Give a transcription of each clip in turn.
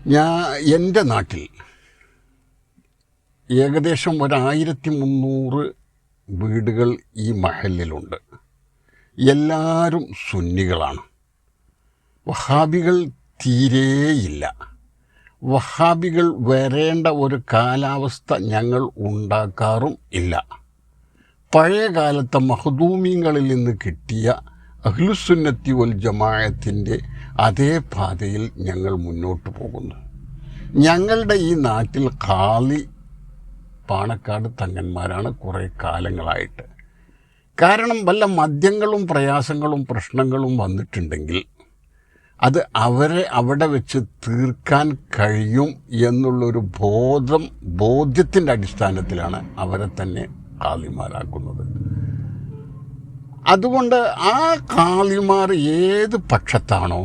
എൻ്റെ നാട്ടിൽ ഏകദേശം 1300 വീടുകൾ ഈ മഹല്ലിലുണ്ട്. എല്ലാവരും സുന്നികളാണ്. വഹാബികൾ തീരെയില്ല. വഹാബികൾ വരേണ്ട ഒരു കാലാവസ്ഥ ഞങ്ങൾ ഉണ്ടാക്കാറും ഇല്ല. പഴയ കാലത്തെ മഖ്ദൂമിങ്ങളിൽ നിന്ന് കിട്ടിയ അഹ്ലുസുന്നത്തി വൽ ജമാഅത്തിൻ്റെ അതേ പാതയിൽ ഞങ്ങൾ മുന്നോട്ട് പോകുന്നു. ഞങ്ങളുടെ ഈ നാട്ടിൽ ഖാളി പാണക്കാട് തങ്ങന്മാരാണ് കുറേ കാലങ്ങളായിട്ട്. കാരണം വല്ല മദ്യങ്ങളും പ്രയാസങ്ങളും പ്രശ്നങ്ങളും വന്നിട്ടുണ്ടെങ്കിൽ അത് അവരെ അവിടെ വെച്ച് തീർക്കാൻ കഴിയും എന്നുള്ളൊരു ബോധ്യത്തിൻ്റെ അടിസ്ഥാനത്തിലാണ് അവരെ തന്നെ ഖാളിമാരാക്കുന്നത്. അതുകൊണ്ട് ആ ഖാളിമാർ ഏത് പക്ഷത്താണോ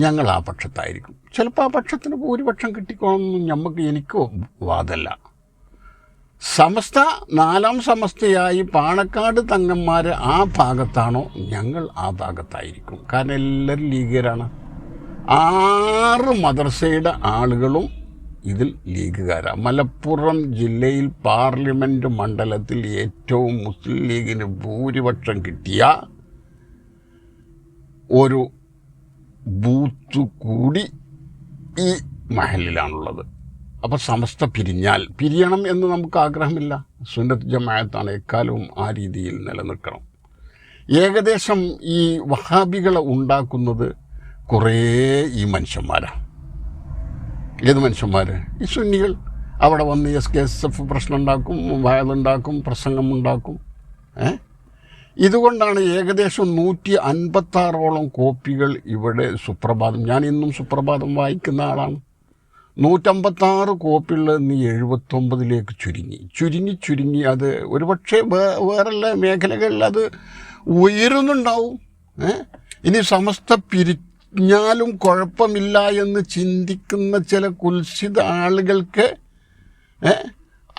ഞങ്ങൾ ആ പക്ഷത്തായിരിക്കും. ചിലപ്പോൾ ആ പക്ഷത്തിന് ഭൂരിപക്ഷം കിട്ടിക്കോണമെന്നും എനിക്ക് വാദമല്ല. സമസ്ത 4ാം സമസ്തയായി പാണക്കാട് തങ്ങന്മാർ ആ ഭാഗത്താണോ ഞങ്ങൾ ആ ഭാഗത്തായിരിക്കും. കാരണം എല്ലാവരും ലീഗുകാരാണ്. 6 മദ്രസയുടെ ആളുകളും ഇതിൽ ലീഗുകാരാണ്. മലപ്പുറം ജില്ലയിൽ പാർലമെൻറ്റ് മണ്ഡലത്തിൽ ഏറ്റവും മുസ്ലിം ലീഗിന് ഭൂരിപക്ഷം കിട്ടിയ ഒരു ബൂത്ത് കൂടി ഈ മഹലിലാണുള്ളത്. അപ്പോൾ സമസ്ത പിരിയണം എന്ന് നമുക്ക് ആഗ്രഹമില്ല. സുന്നത്ത് ജമാഅത്താണ് എക്കാലവും ആ രീതിയിൽ നിലനിൽക്കണം. ഏകദേശം ഈ വഹാബികളെ ഉണ്ടാക്കുന്നത് കുറേ ഈ മനുഷ്യന്മാരാണ്. ഏത് മനുഷ്യന്മാർ? ഈ സുന്നികൾ. അവിടെ വന്ന് SKSF പ്രശ്നം ഉണ്ടാക്കും, വയലുണ്ടാക്കും, പ്രസംഗമുണ്ടാക്കും. ഇതുകൊണ്ടാണ് ഏകദേശം 156ഓളം കോപ്പികൾ ഇവിടെ സുപ്രഭാതം, ഞാൻ ഇന്നും സുപ്രഭാതം വായിക്കുന്ന ആളാണ്. 156 കോപ്പികളിൽ നിന്ന് 79ലേക്ക് ചുരുങ്ങി അത് ഒരുപക്ഷെ വേറെ മേഖലകളിൽ അത് ഉയരുന്നുണ്ടാവും. ഇനി സമസ്ത പിരിഞ്ഞാലും കുഴപ്പമില്ല എന്ന് ചിന്തിക്കുന്ന ചില കുൽസിത ആളുകൾക്ക്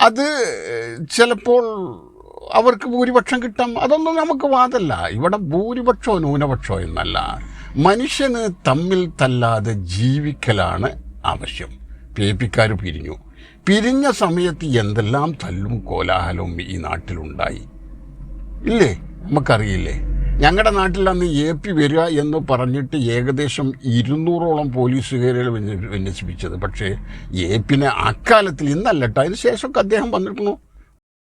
അത് ചിലപ്പോൾ അവർക്ക് ഭൂരിപക്ഷം കിട്ടാം. അതൊന്നും നമുക്ക് വാദമല്ല. ഇവിടെ ഭൂരിപക്ഷമോ ന്യൂനപക്ഷമോ എന്നല്ല, മനുഷ്യന് തമ്മിൽ തല്ലാതെ ജീവിക്കലാണ് ആവശ്യം. പേപ്പിക്കാർ പിരിഞ്ഞ സമയത്ത് എന്തെല്ലാം തല്ലും കോലാഹലവും ഈ നാട്ടിലുണ്ടായി ഇല്ലേ? നമുക്കറിയില്ലേ? ഞങ്ങളുടെ നാട്ടിൽ അന്ന് AP വരിക എന്ന് പറഞ്ഞിട്ട് ഏകദേശം 200ഓളം പോലീസുകാരെ വിന്യസിപ്പിച്ചത്. പക്ഷേ APനെ അക്കാലത്തിൽ, ഇന്നല്ലട്ടോ, അതിന് ശേഷമൊക്കെ അദ്ദേഹം വന്നിരുന്നു.